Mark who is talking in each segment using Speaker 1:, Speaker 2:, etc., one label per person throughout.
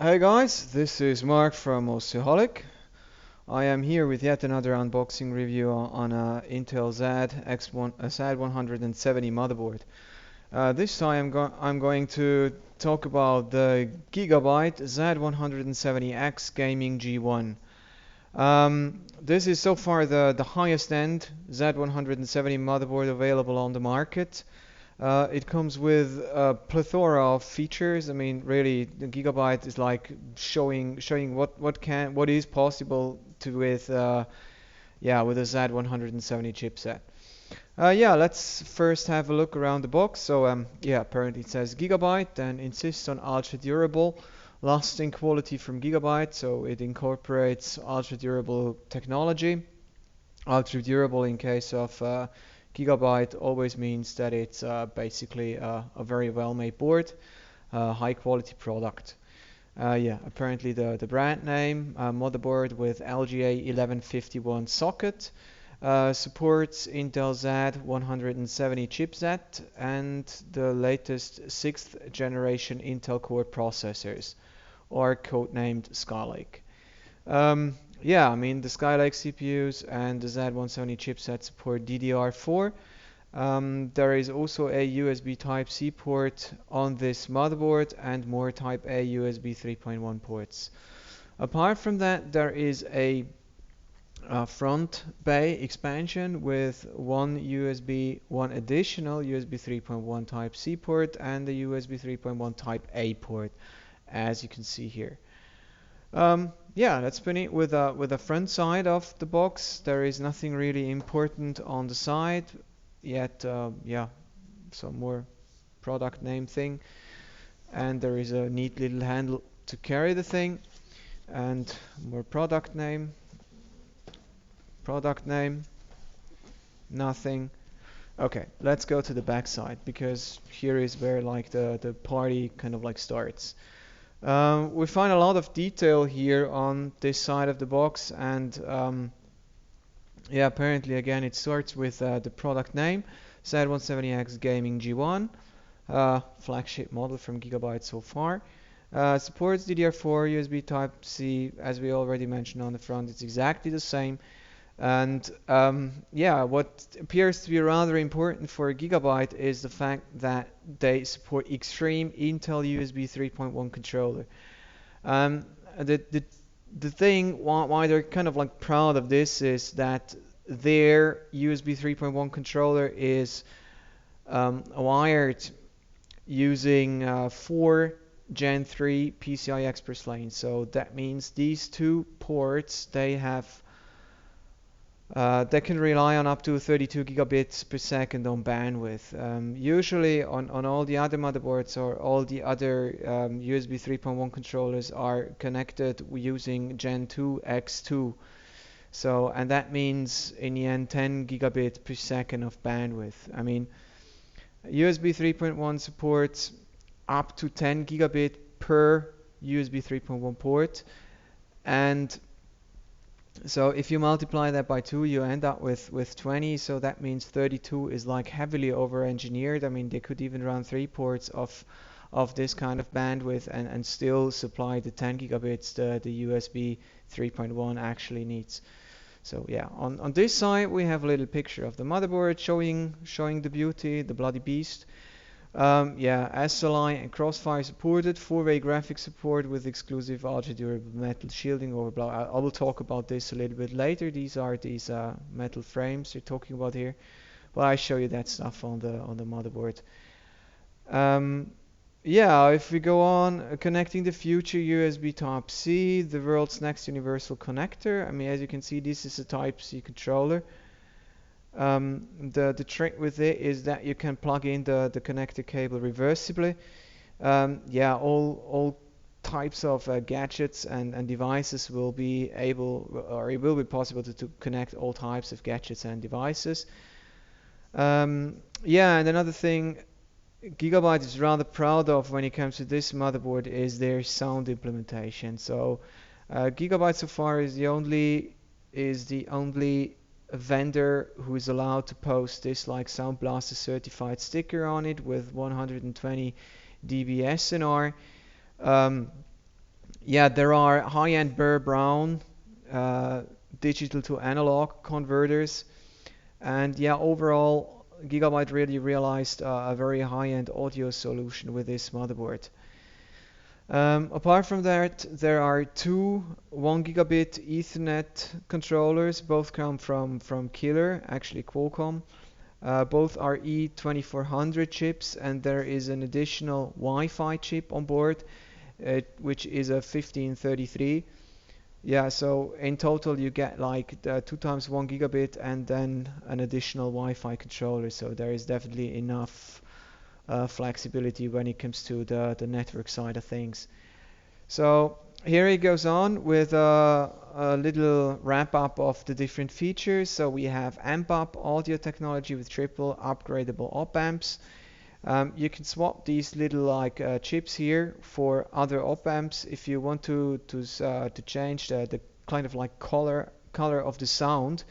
Speaker 1: Hey guys, this is Mark from Oceaholic. I am here with yet another unboxing review on a Intel Z170 motherboard. This time I'm going to talk about the Gigabyte Z170X Gaming G1. This is so far the highest end Z170 motherboard available on the market. It comes with a plethora of features. I mean, really, the Gigabyte is like showing what is possible to with a Z170 chipset. Yeah, let's first have a look around the box. So yeah, apparently it says Gigabyte and insists on ultra durable, lasting quality from Gigabyte. So it incorporates ultra durable technology. Ultra durable in case of Gigabyte always means that it's basically a very well-made board, high quality product. Yeah, apparently the brand name, motherboard with LGA1151 socket, supports Intel Z170 chipset and the latest 6th generation Intel Core processors, or codenamed Skylake. Yeah, I mean the Skylake CPUs and the Z170 chipset support DDR4. There is also a USB Type-C port on this motherboard and more Type A USB 3.1 ports. Apart from that, there is a front bay expansion with one additional USB 3.1 Type-C port and the USB 3.1 Type A port, as you can see here. Yeah, that's pretty it with the front side of the box. There is nothing really important on the side yet. Yeah, some more product name thing, and there is a neat little handle to carry the thing, and more product name, nothing. Okay, let's go to the back side because here is where like the party kind of like starts. We find a lot of detail here on this side of the box, and yeah, apparently again it starts with the product name, Z170X-Gaming G1, flagship model from Gigabyte so far. Supports DDR4, USB Type-C, as we already mentioned on the front, it's exactly the same. And yeah, what appears to be rather important for Gigabyte is the fact that they support extreme Intel USB 3.1 controller. Um, the, the the thing why they're kind of like proud of this is that their USB 3.1 controller is wired using 4 Gen 3 PCI-Express lanes. So that means these two ports they can rely on up to 32 gigabits per second on bandwidth. Usually on all the other motherboards or all the other USB 3.1 controllers are connected using Gen 2 X2. So, and that means in the end 10 gigabit per second of bandwidth. I mean, USB 3.1 supports up to 10 gigabit per USB 3.1 port, and so if you multiply that by 2, you end up with 20. So that means 32 is like heavily over-engineered. I mean, they could even run 3 ports of this kind of bandwidth and still supply the 10 gigabits the USB 3.1 actually needs. So yeah, on this side we have a little picture of the motherboard showing the beauty, the bloody beast. Yeah, SLI and Crossfire supported, 4-way graphic support with exclusive ultra durable metal shielding over blah. I will talk about this a little bit later. These are these metal frames you're talking about here. Well, I show you that stuff on the motherboard. Yeah, if we go on, connecting the future USB Type-C, the world's next universal connector. I mean, as you can see, this is a Type-C controller. The trick with it is that you can plug in the connector cable reversibly. Yeah, all types of gadgets and devices will be able, or it will be possible to connect all types of gadgets and devices. Yeah, and another thing Gigabyte is rather proud of when it comes to this motherboard is their sound implementation. So Gigabyte so far is the only vendor who is allowed to post this like Sound Blaster certified sticker on it with 120 dB SNR. Um, Yeah, there are high-end Burr Brown uh, digital to analog converters, and yeah, overall, Gigabyte really realized a very high-end audio solution with this motherboard. Apart from that, there are two 1 gigabit Ethernet controllers. Both come from Killer, actually Qualcomm. Both are E2400 chips, and there is an additional Wi-Fi chip on board, which is a 1533. Yeah, so in total you get like the 2 times 1 gigabit and then an additional Wi-Fi controller. So there is definitely enough flexibility when it comes to the network side of things. So here it goes on with a little wrap up of the different features. So we have amp up audio technology with triple upgradable op amps. You can swap these little like chips here for other op amps if you want to change the kind of like color of the sound.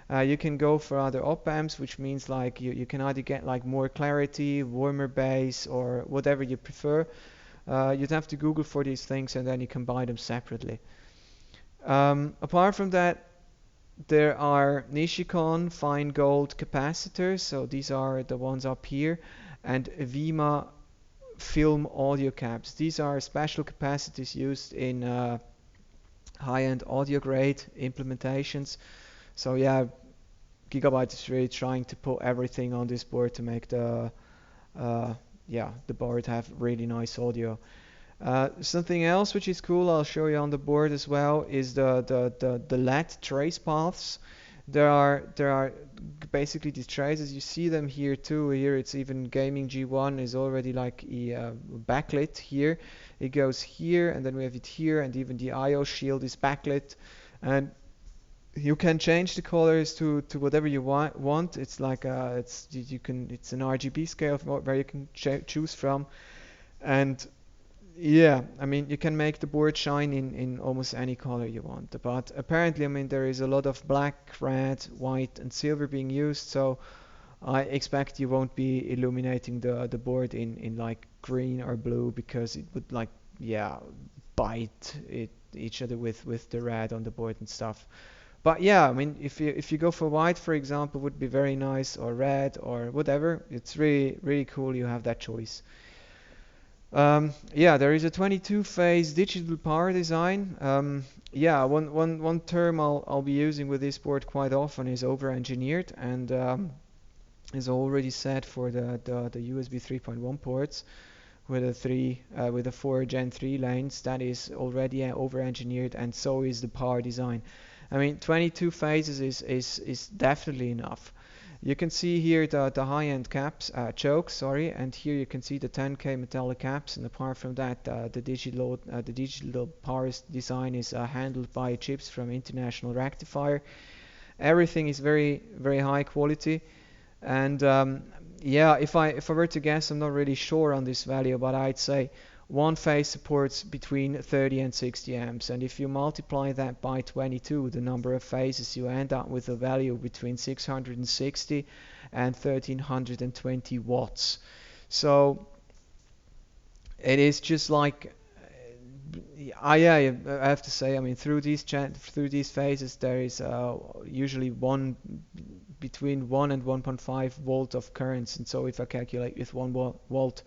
Speaker 1: You can go for other op amps, which means like you can either get like more clarity, warmer bass, or whatever you prefer. You'd have to Google for these things and then you can buy them separately. Apart from that, there are Nishikon fine gold capacitors, so these are the ones up here, and Vima film audio caps. These are special capacitors used in high-end audio grade implementations. So yeah, Gigabyte is really trying to put everything on this board to make uh, the board have really nice audio. Something else which is cool, I'll show you on the board as well, is the LED trace paths. There are basically these traces. You see them here too. Here it's even Gaming G1 is already like backlit here. It goes here, and then we have it here, and even the I/O shield is backlit. And you can change the colors to whatever you want. It's like it's an RGB scale where you can choose from. And yeah, I mean, you can make the board shine in almost any color you want. But apparently, I mean, there is a lot of black, red, white, and silver being used, so I expect you won't be illuminating the board in like green or blue because it would like, yeah, bite each other with the red on the board and stuff. But yeah, I mean, if you go for white, for example, would be very nice, or red, or whatever. It's really cool. You have that choice. Yeah, there is a 22-phase digital power design. Yeah, one term I'll be using with this board quite often is over-engineered, and is already set for the USB 3.1 ports with the 4 Gen 3 lanes. That is already over-engineered, and so is the power design. I mean, 22 phases is definitely enough. You can see here the high-end caps, chokes, sorry, and here you can see the 10K metallic caps. And apart from that, the digital power design is handled by chips from International Rectifier. Everything is very high quality. And yeah, if I were to guess, I'm not really sure on this value, but I'd say one phase supports between 30 and 60 amps, and if you multiply that by 22, the number of phases, you end up with a value between 660 and 1320 watts. So it is just like, yeah, I have to say, I mean, through these phases, there is usually between 1 and 1.5 volt of currents, and so if I calculate with 1 volt,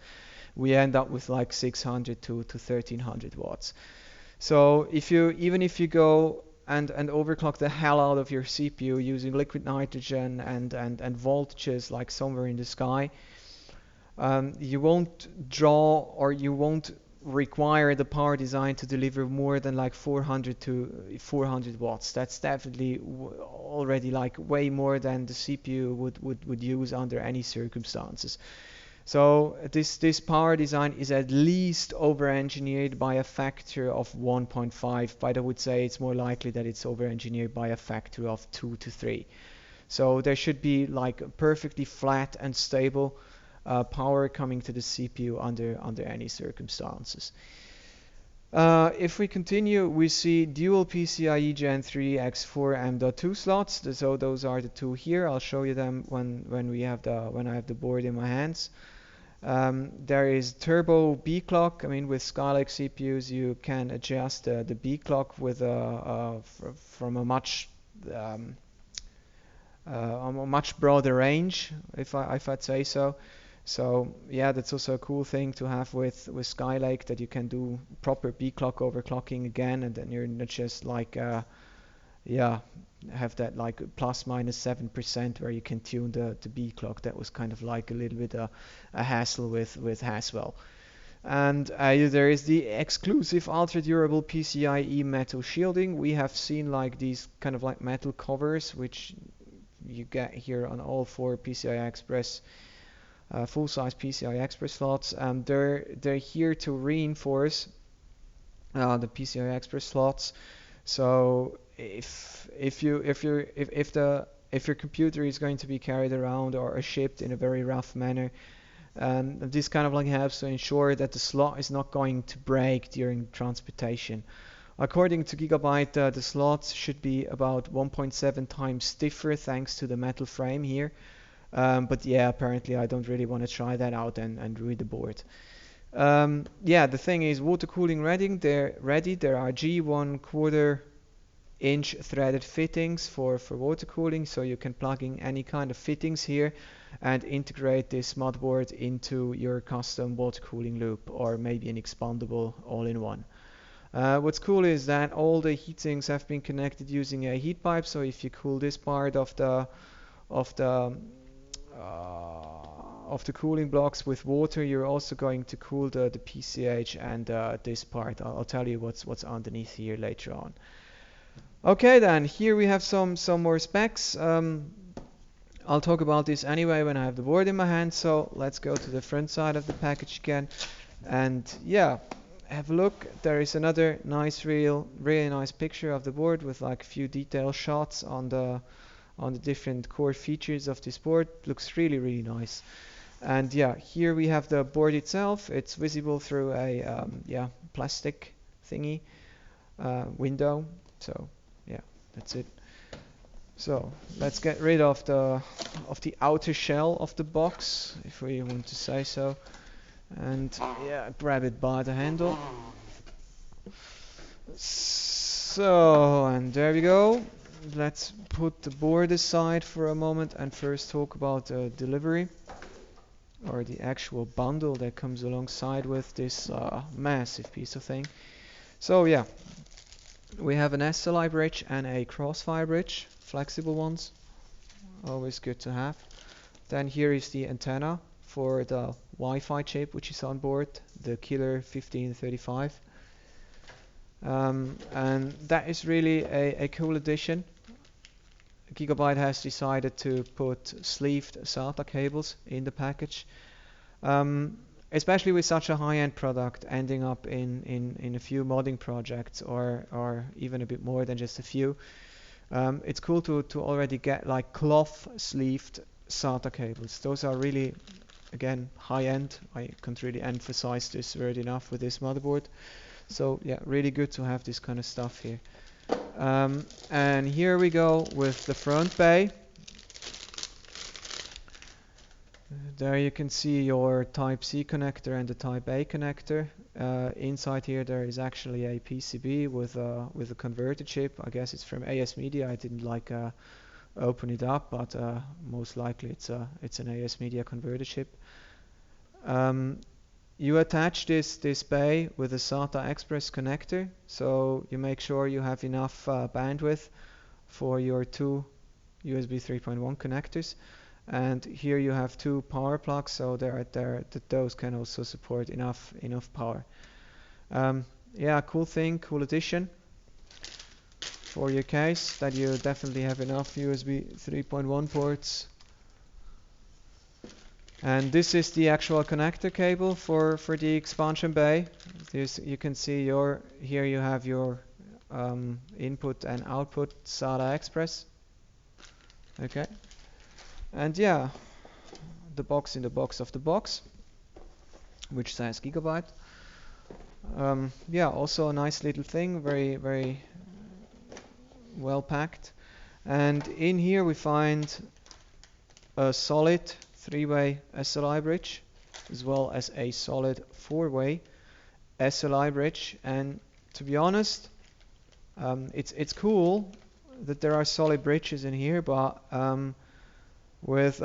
Speaker 1: we end up with like 600 to 1300 watts. So even if you go and overclock the hell out of your CPU using liquid nitrogen and voltages like somewhere in the sky, you won't draw, or you won't require the power design to deliver more than like 400 to 400 watts. That's definitely already like way more than the CPU would use under any circumstances. So this power design is at least over-engineered by a factor of 1.5, but I would say it's more likely that it's over-engineered by a factor of 2 to 3. So there should be like perfectly flat and stable power coming to the CPU under any circumstances. If we continue, we see dual PCIe Gen3 X4 M.2 slots. So those are the two here. I'll show you them when I have the board in my hands. There is turbo B clock. I mean, with Skylake CPUs, you can adjust the B clock with from um, a much broader range, if I'd say so. So yeah, that's also a cool thing to have with Skylake, that you can do proper B clock overclocking again, and then you're not just like yeah, have that like plus minus 7% where you can tune the B clock. That was kind of like a little bit a hassle with Haswell. And there is the exclusive ultra durable PCIe metal shielding. We have seen like these kind of like metal covers, which you get here on all four PCI-Express full-size PCI-Express slots. They're here to reinforce the PCI-Express slots. So if your computer is going to be carried around or shipped in a very rough manner, this kind of like helps to ensure that the slot is not going to break during transportation. According to Gigabyte, the slots should be about 1.7 times stiffer thanks to the metal frame here. But yeah, apparently I don't really want to try that out and read the board. Yeah, the thing is, water cooling ready. There are G1 quarter-inch threaded fittings for water cooling, so you can plug in any kind of fittings here and integrate this motherboard into your custom water cooling loop, or maybe an expandable all-in-one. What's cool is that all the heatsinks have been connected using a heat pipe, so if you cool this part of the of the cooling blocks with water, you're also going to cool the PCH and this part. I'll tell you what's underneath here later on. Okay, then here we have some more specs. I'll talk about this anyway when I have the board in my hand. So let's go to the front side of the package again, and yeah, have a look. There is another really nice picture of the board with like a few detail shots on the different core features of this board. Looks really nice. And yeah, here we have the board itself. It's visible through a plastic thingy window. So yeah, that's it. So let's get rid of the outer shell of the box, if we want to say so. And yeah, grab it by the handle. So, and there we go. Let's put the board aside for a moment and first talk about the delivery, or the actual bundle that comes alongside with this massive piece of thing. So yeah, we have an SLI bridge and a crossfire bridge, flexible ones, always good to have. Then here is the antenna for the Wi-Fi chip which is on board, the Killer 1535. And that is really a cool addition. Gigabyte has decided to put sleeved SATA cables in the package, especially with such a high-end product ending up in a few modding projects, or even a bit more than just a few. It's cool to already get like cloth sleeved SATA cables. Those are really, again, high-end. I can't really emphasize this word enough with this motherboard. So yeah, really good to have this kind of stuff here. And here we go with the front bay. There you can see your Type-C connector and the Type-A connector. Inside here there is actually a PCB with a converter chip. I guess it's from AS Media. I didn't like open it up, but most likely it's an AS Media converter chip. You attach this bay with a SATA Express connector, so you make sure you have enough bandwidth for your two USB 3.1 connectors. And here you have two power plugs, so those can also support enough power. Yeah, cool thing, cool addition for your case, that you definitely have enough USB 3.1 ports. And this is the actual connector cable for the expansion bay. You can see here you have your input and output SATA Express. Okay. And yeah, the box in the box of the box, which says Gigabyte. Yeah, also a nice little thing, very well packed. And in here we find a solid 3-way SLI bridge. as well as a solid 4-way SLI bridge. And to be honest, it's cool that there are solid bridges in here, but with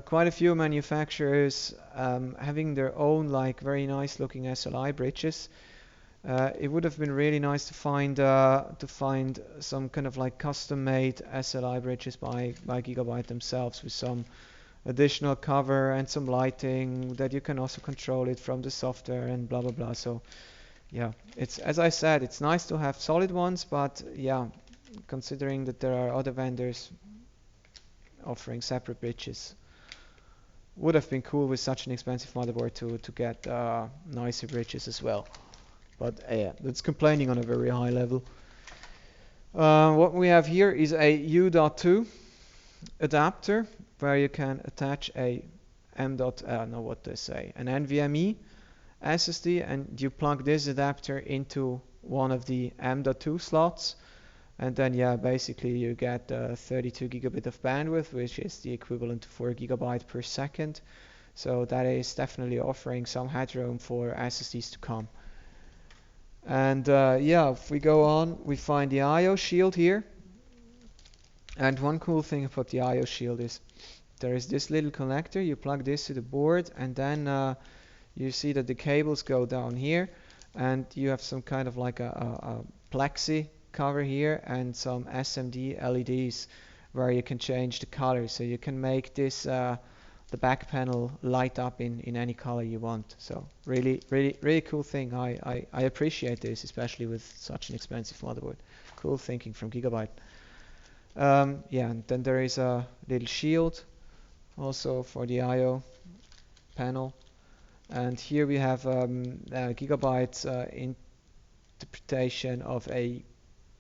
Speaker 1: quite a few manufacturers having their own like very nice looking SLI bridges, it would have been really nice to find some kind of like custom-made SLI bridges by Gigabyte themselves, with some additional cover and some lighting that you can also control it from the software and blah blah blah. So yeah, it's, as I said, it's nice to have solid ones, but yeah, considering that there are other vendors offering separate bridges, would have been cool with such an expensive motherboard to get nicer bridges as well. But yeah, that's complaining on a very high level. What we have here is a U.2 adapter where you can attach a an NVMe SSD, and you plug this adapter into one of the M.2 slots, and then yeah, basically you get 32 gigabit of bandwidth, which is the equivalent to 4 gigabyte per second. So that is definitely offering some headroom for SSDs to come. And yeah, if we go on, we find the I/O shield here. And one cool thing about the I/O shield is there is this little connector. You plug this to the board, and then you see that the cables go down here, and you have some kind of like a plexi cover here and some SMD LEDs where you can change the color. So you can make this the back panel light up in any color you want. So really cool thing. I appreciate this, especially with such an expensive motherboard. Cool thinking from Gigabyte. Yeah, and then there is a little shield also for the I/O panel. And here we have Gigabyte's interpretation of a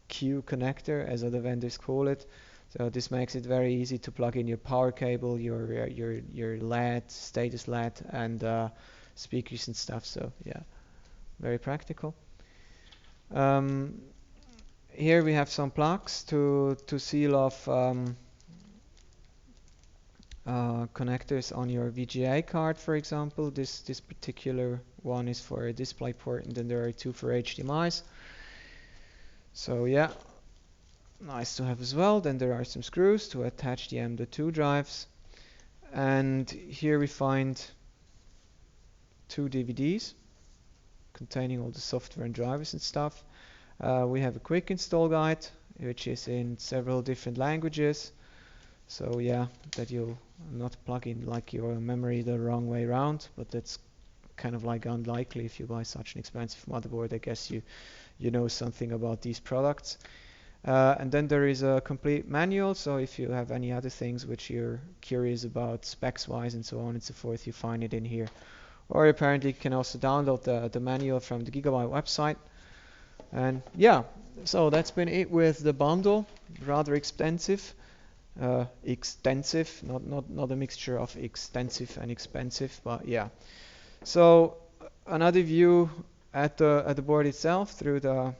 Speaker 1: Q connector, as other vendors call it. So this makes it very easy to plug in your power cable, your LED, status LED, and speakers and stuff. So yeah, very practical. Here we have some plugs to seal off connectors on your VGA card, for example. This particular one is for a display port, and then there are two for HDMI's. So yeah, nice to have as well. Then there are some screws to attach the M.2 drives, and here we find two DVDs containing all the software and drivers and stuff. We have a quick install guide, which is in several different languages. So yeah, that you'll not plug in like your memory the wrong way around, but that's kind of like unlikely if you buy such an expensive motherboard. I guess you know something about these products. And then there is a complete manual, so if you have any other things which you're curious about specs wise and so on and so forth, you find it in here. Or apparently you can also download the manual from the Gigabyte website. And yeah, so that's been it with the bundle. Rather extensive, not a mixture of extensive and expensive, but yeah. So another view at the board itself through the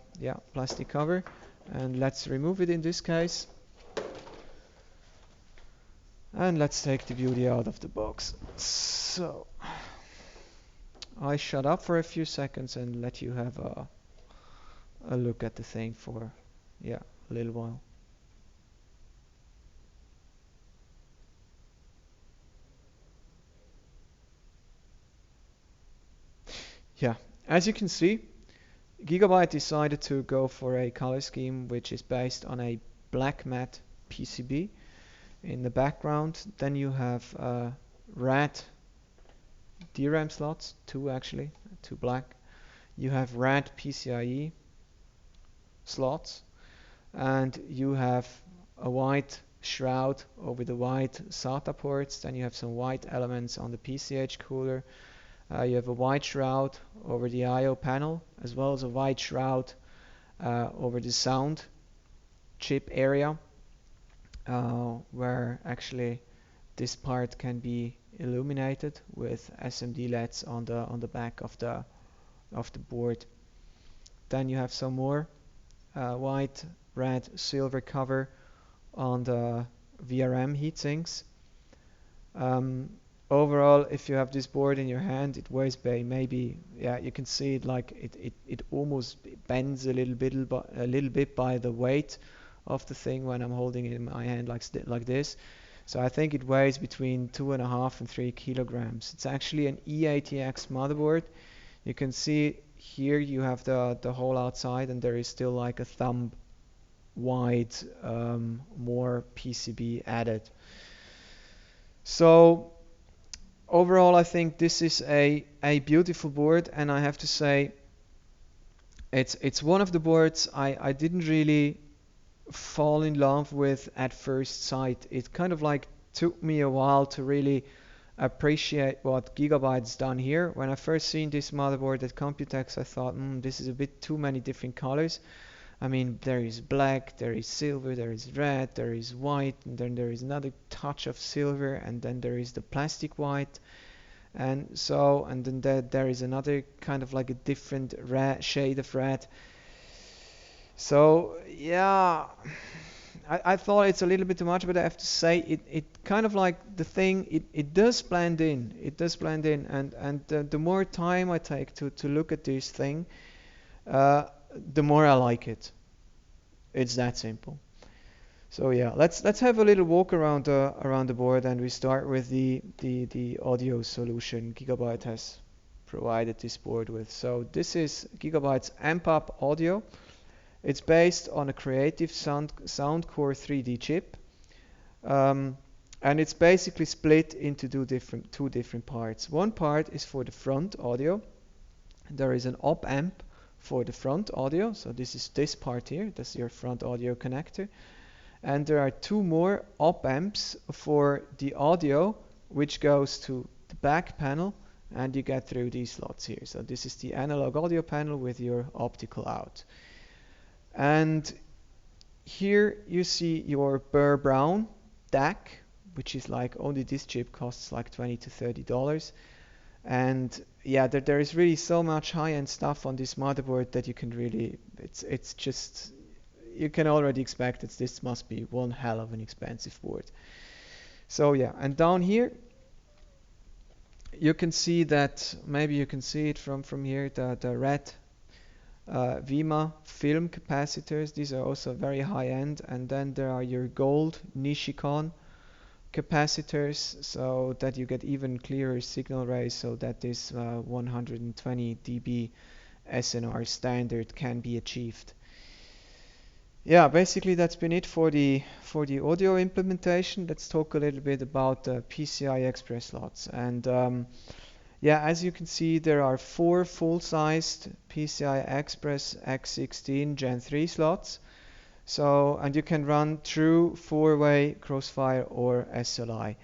Speaker 1: plastic cover, and let's remove it in this case. And let's take the beauty out of the box. So I shut up for a few seconds and let you have a look at the thing for a little while. Yeah, as you can see, Gigabyte decided to go for a color scheme which is based on a black matte PCB in the background. Then you have red DRAM slots, two black. You have red PCIe slots, and you have a white shroud over the white SATA ports. Then you have some white elements on the PCH cooler. You have a white shroud over the I/O panel, as well as a white shroud over the sound chip area, where actually this part can be illuminated with SMD LEDs on the back of the board. Then you have some more white, red, silver cover on the VRM heatsinks. overall, if you have this board in your hand, it weighs maybe, yeah, you can see it like it almost bends a little bit by the weight of the thing when I'm holding it in my hand like this. So I think it weighs between 2.5 and 3 kilograms. It's actually an E80X motherboard. You can see here you have the hole outside, and there is still like a thumb wide more PCB added. So overall, I think this is a beautiful board, and I have to say it's one of the boards I didn't really fall in love with at first sight. It kind of like took me a while to really appreciate what Gigabyte's done here. When I first seen this motherboard at Computex, I thought, this is a bit too many different colors. I mean, there is black, there is silver, there is red, there is white, and then there is another touch of silver, and then there is the plastic white. And then there is another kind of like a different shade of red. So yeah, I thought it's a little bit too much, but I have to say it kind of like the thing, it does blend in. It does blend in, and the more time I take to look at this thing, the more I like it. It's that simple. So yeah, let's have a little walk around the board, and we start with the audio solution Gigabyte has provided this board with. So this is Gigabyte's amp-up audio. It's based on a Creative Soundcore 3D chip, and it's basically split into two different parts. One part is for the front audio. There is an op amp for the front audio, so this is this part here. That's your front audio connector. And there are two more op amps for the audio, which goes to the back panel, and you get through these slots here. So this is the analog audio panel with your optical out. And here you see your Burr Brown DAC, which is like only this chip costs like $20 to $30. And yeah, there is really so much high-end stuff on this motherboard that you can really, it's just, you can already expect that this must be one hell of an expensive board. So yeah, and down here you can see that, maybe you can see it from here, the red Vima film capacitors. These are also very high-end. And then there are your gold Nishikon capacitors, so that you get even clearer signal rays, so that this 120 dB SNR standard can be achieved. Yeah, basically that's been it for the audio implementation. Let's talk a little bit about the PCI-Express slots. And yeah, as you can see, there are 4 full-sized PCI-Express X16 Gen 3 slots. So, and you can run through 4-way Crossfire or SLI.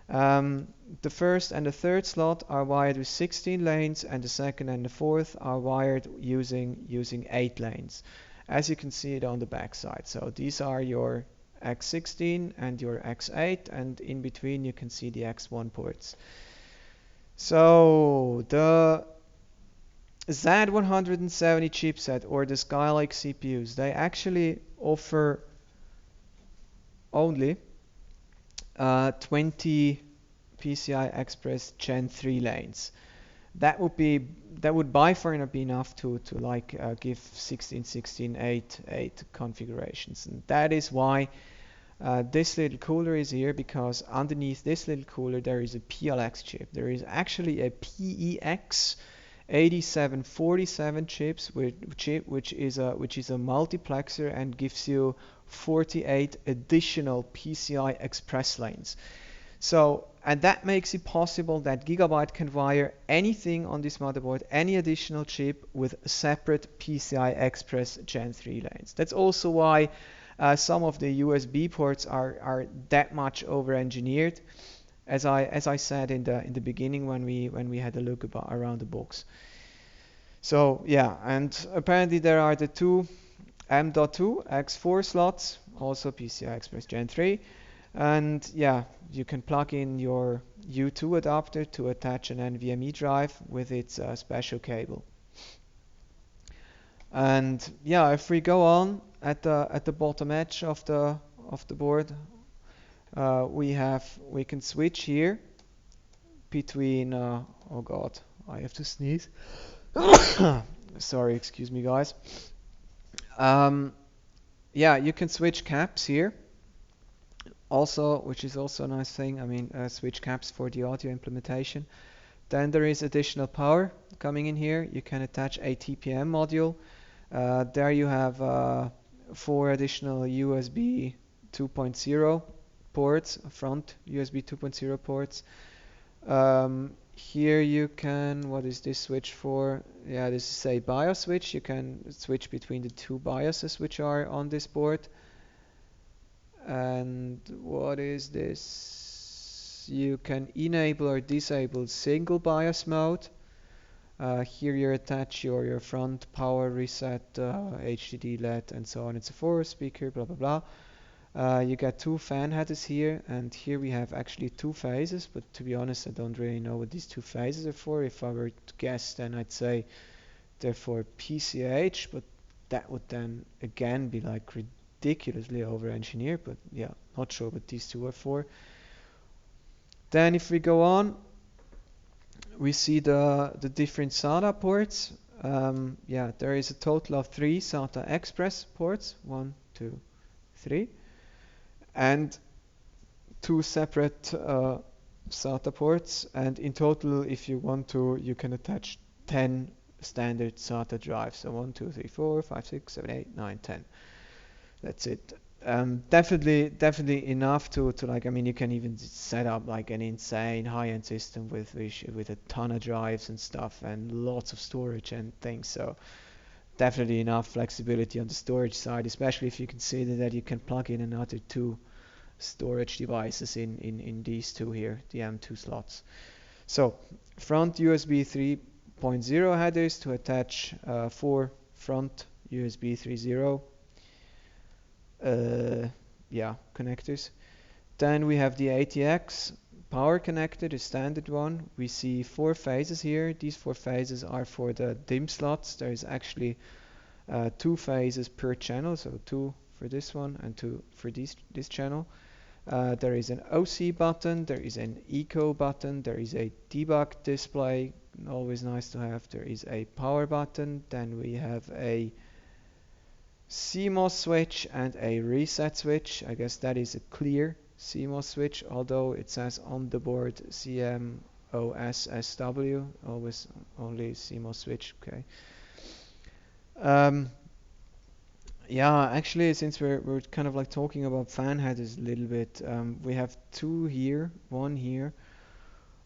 Speaker 1: The first and the third slot are wired with 16 lanes, and the second and the fourth are wired using 8 lanes, as you can see it on the back side. So these are your X16 and your X8, and in between you can see the X1 ports. So the Z170 chipset, or the Skylake CPUs, they actually offer only 20 PCI-Express Gen 3 lanes. That would by far not be enough to give 16, 16, 8 configurations, and that is why this little cooler is here, because underneath this little cooler there is a PLX chip. There is actually a PEX 8747 chip, which is a multiplexer and gives you 48 additional PCI-Express lanes. So, and that makes it possible that Gigabyte can wire anything on this motherboard, any additional chip, with separate PCI-Express Gen 3 lanes. That's also why some of the USB ports are that much over-engineered, as I said in the beginning when we had a look around the box. So yeah, and apparently there are the two M.2 X4 slots, also PCI-Express Gen 3. And yeah, you can plug in your U2 adapter to attach an NVMe drive with its special cable. And yeah, if we go on at the bottom edge of the board, we can switch here between, oh god, I have to sneeze. Sorry, excuse me guys. Um, yeah, you can switch caps here. Also, which is also a nice thing, I mean, switch caps for the audio implementation. Then there is additional power coming in here. You can attach a TPM module. There you have 4 additional USB 2.0 ports, front USB 2.0 ports. Here you can, what is this switch for? Yeah, this is a BIOS switch. You can switch between the 2 BIOSes which are on this board. And what is this? You can enable or disable single BIOS mode. Here you attach your front power reset, HDD LED, and so on and so forth, speaker, blah blah blah. You get 2 fan headers here, and here we have actually 2 phases, but to be honest, I don't really know what these 2 phases are for. If I were to guess, then I'd say they're for PCH, but that would then again be like ridiculously over-engineered, but yeah, not sure what these two are for. Then if we go on, we see the different SATA ports. Yeah, there is a total of 3 SATA Express ports, 1, 2, 3, and 2 separate SATA ports. And in total, if you want to, you can attach 10 standard SATA drives. So 1, 2, 3, 4, 5, 6, 7, 8, 9, 10. That's it. Definitely enough to like, I mean, you can even set up like an insane high-end system with a ton of drives and stuff and lots of storage and things. So definitely enough flexibility on the storage side, especially if you consider that you can plug in another 2 storage devices in these 2 here, the M.2 slots. So front USB 3.0 headers to attach 4 front USB 3.0 yeah, connectors. Then we have the ATX power connector, the standard one. We see 4 phases here. These 4 phases are for the DIMM slots. There is actually 2 phases per channel, so 2 for this one and 2 for this channel. There is an OC button, there is an eco button, there is a debug display, always nice to have. There is a power button. Then we have a CMOS switch and a reset switch. I guess that is a clear CMOS switch, although it says on the board CMOSSW, always only CMOS switch. Okay. Yeah, actually, since we're kind of like talking about fan headers a little bit, we have 2 here, one here.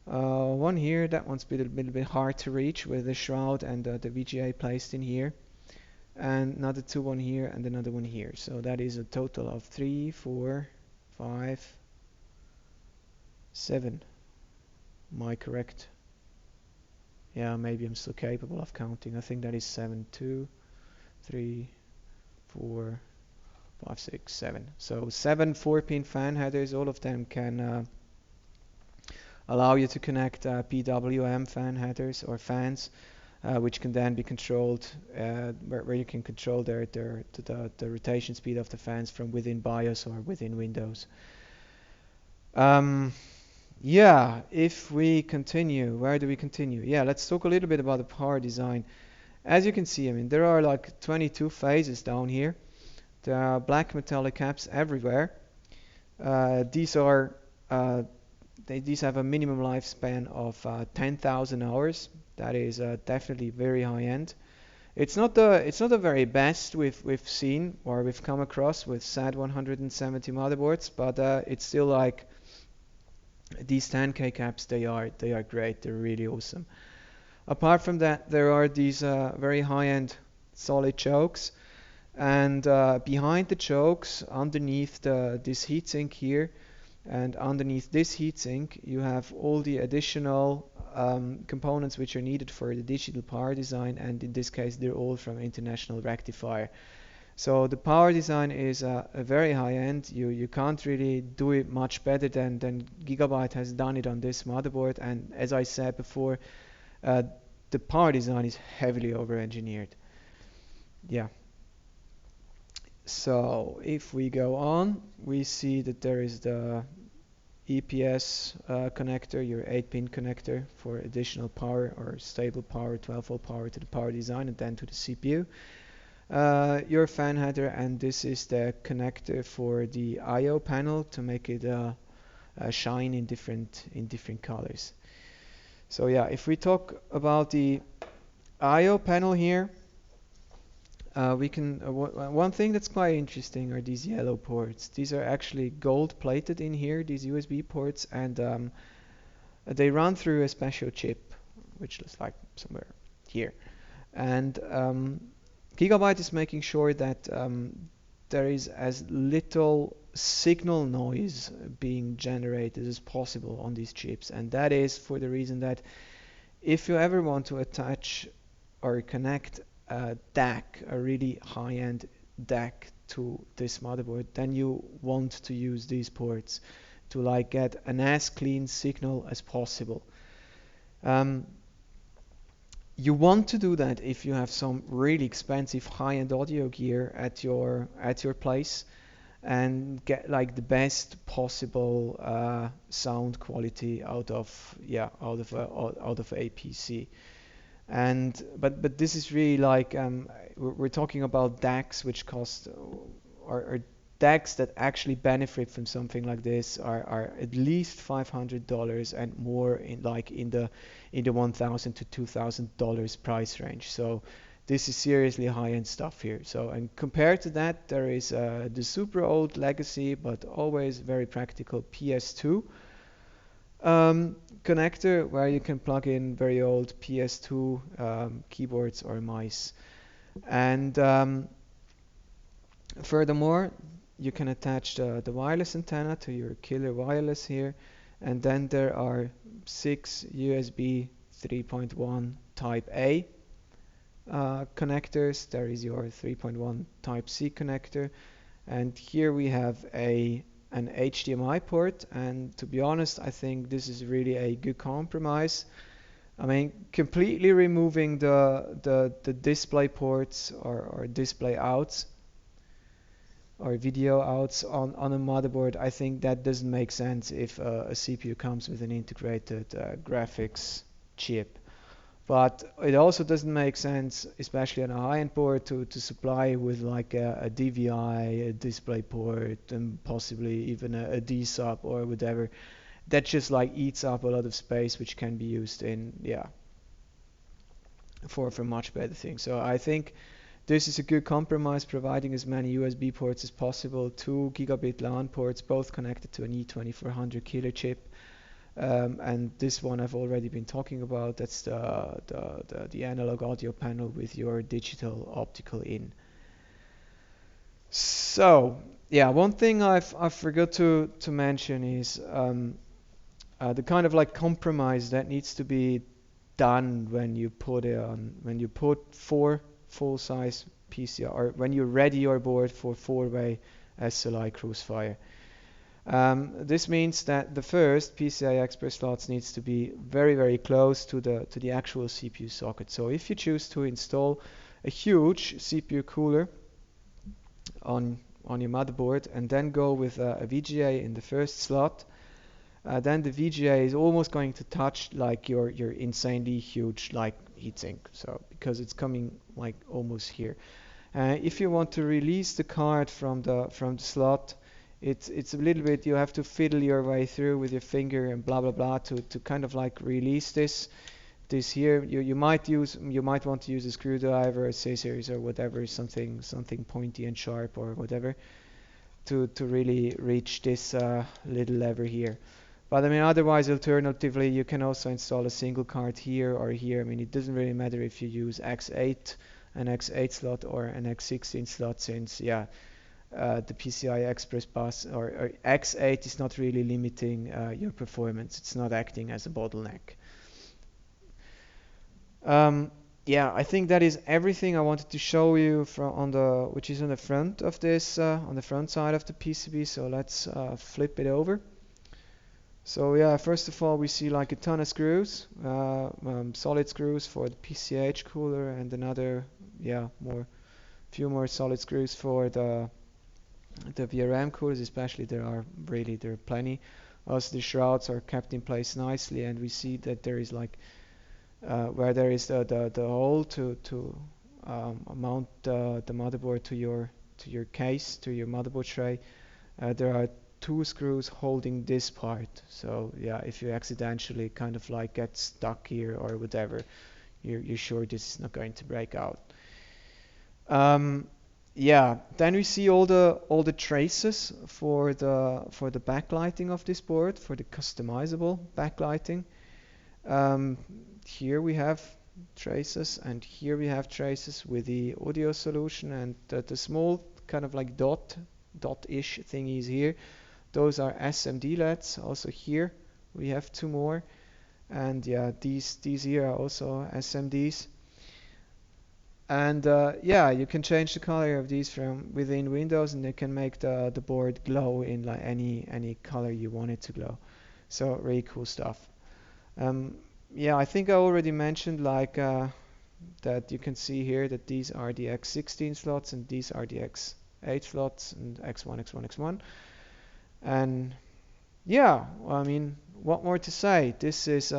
Speaker 1: One here, that one's a little bit hard to reach with the shroud and the VGA placed in here. And another 1 here and another 1 here. So that is a total of 3, 4, 5, 7. Am I correct? Yeah, maybe I'm still capable of counting. I think that is 7, 2, 3, 4, 5, 6, 7. So 7 4-pin fan headers. All of them can allow you to connect PWM fan headers or fans, which can then be controlled, where you can control the rotation speed of the fans from within BIOS or within Windows. Yeah, if we continue, where do we continue? Yeah, let's talk a little bit about the power design. As you can see, I mean, there are like 22 phases down here. There are black metallic caps everywhere. These have a minimum lifespan of 10,000 hours. That is definitely very high end. It's not the very best we've seen or we've come across with Z170 motherboards, but it's still like these 10K caps. They are great. They're really awesome. Apart from that, there are these very high-end solid chokes, and behind the chokes, underneath this heatsink here, and underneath this heatsink, you have all the additional components which are needed for the digital power design, and in this case, they're all from International Rectifier. So the power design is a very high end. You can't really do it much better than Gigabyte has done it on this motherboard. And as I said before, the power design is heavily over-engineered. Yeah. So if we go on, we see that there is the EPS connector, your 8-pin connector for additional power or stable power, 12-volt power to the power design and then to the CPU. Your fan header, and this is the connector for the I/O panel to make it shine in different colors. So yeah, if we talk about the I/O panel here, we can one thing that's quite interesting are these yellow ports. These are actually gold plated in here, these USB ports, and they run through a special chip, which looks like somewhere here. And Gigabyte is making sure that there is as little signal noise being generated as possible on these chips, and that is for the reason that if you ever want to attach or connect a DAC, a really high-end DAC to this motherboard, then you want to use these ports to like get an as clean signal as possible. You want to do that if you have some really expensive high-end audio gear at your place and get like the best possible sound quality out of a PC. And but this is really like we're talking about DACs which cost or DACs that actually benefit from something like this are at least $500 and more in the $1,000 to $2,000 price range. So this is seriously high-end stuff here. So, and compared to that, there is the super old legacy but always very practical PS2 connector where you can plug in very old PS2 keyboards or mice. And furthermore, you can attach the wireless antenna to your killer wireless here, and then there are 6 USB 3.1 Type A connectors. There is your 3.1 Type C connector, and here we have an HDMI port, and to be honest, I think this is really a good compromise. I mean, completely removing the display ports or display outs or video outs on a motherboard, I think that doesn't make sense if a CPU comes with an integrated graphics chip. But it also doesn't make sense, especially on a high-end board, to supply with like a DVI, a display port, and possibly even a D-sub or whatever. That just like eats up a lot of space, which can be used in for much better things. So I think this is a good compromise, providing as many USB ports as possible, 2 gigabit LAN ports, both connected to an E2400 killer chip. And this one I've already been talking about. That's the analog audio panel with your digital optical in. So yeah, one thing I forgot to mention is the kind of like compromise that needs to be done when you put 4 full-size PCI, or when you ready your board for 4-way SLI Crucifire. This means that the first PCI-Express slots needs to be very, very close to the actual CPU socket. So if you choose to install a huge CPU cooler on your motherboard and then go with a VGA in the first slot, then the VGA is almost going to touch like your insanely huge like heatsink. So because it's coming like almost here. If you want to release the card from the slot, it's a little bit, you have to fiddle your way through with your finger and blah blah blah to kind of like release this here. You might want to use a screwdriver, a scissors or whatever, something pointy and sharp or whatever to really reach this little lever here. But I mean, otherwise, alternatively, you can also install a single card here or here. I mean, it doesn't really matter if you use X8, an X8 slot or an X16 slot, since the PCI-Express bus or X8 is not really limiting your performance. It's not acting as a bottleneck. I think that is everything I wanted to show you which is on the front of this, on the front side of the PCB. So let's flip it over. So yeah, first of all, we see like a ton of screws, solid screws for the PCH cooler, and another, few more solid screws for the VRM coolers. Especially there are plenty Also, the shrouds are kept in place nicely, and we see that there is like where there is the hole to mount the motherboard to your case, to your motherboard tray. There are two screws holding this part. So yeah, if you accidentally kind of like get stuck here or whatever, you're sure this is not going to break out. Yeah, then we see all the traces for the backlighting of this board, for the customizable backlighting. Um, Here we have traces, and here we have traces with the audio solution, and the small kind of like dot-ish thingies here. Those are SMD LEDs. Also here we have two more, and yeah, these here are also SMDs. And yeah, you can change the color of these from within Windows, and you can make the board glow in like any color you want it to glow. So really cool stuff. Um, yeah, I think I already mentioned like that you can see here that these are the X16 slots and these are the X8 slots and X1, X1, X1. And yeah, I mean, what more to say? This is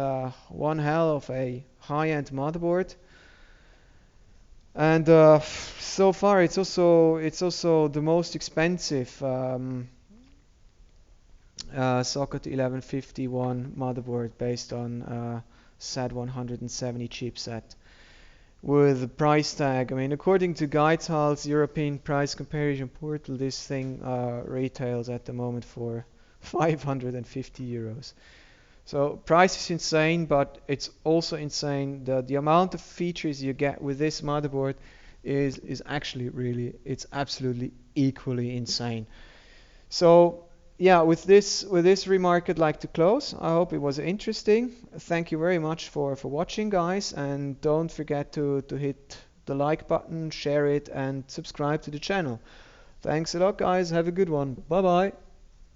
Speaker 1: one hell of a high-end motherboard. And so far, it's also the most expensive socket 1151 motherboard based on Z170 chipset with a price tag. I mean, according to Guidehal's European price comparison portal, this thing retails at the moment for 550 euros. So price is insane, but it's also insane that the amount of features you get with this motherboard is actually really, it's absolutely equally insane. So yeah, with this remark I'd like to close. I hope it was interesting. Thank you very much for watching, guys, and don't forget to hit the like button, share it, and subscribe to the channel. Thanks a lot, guys. Have a good one. Bye bye.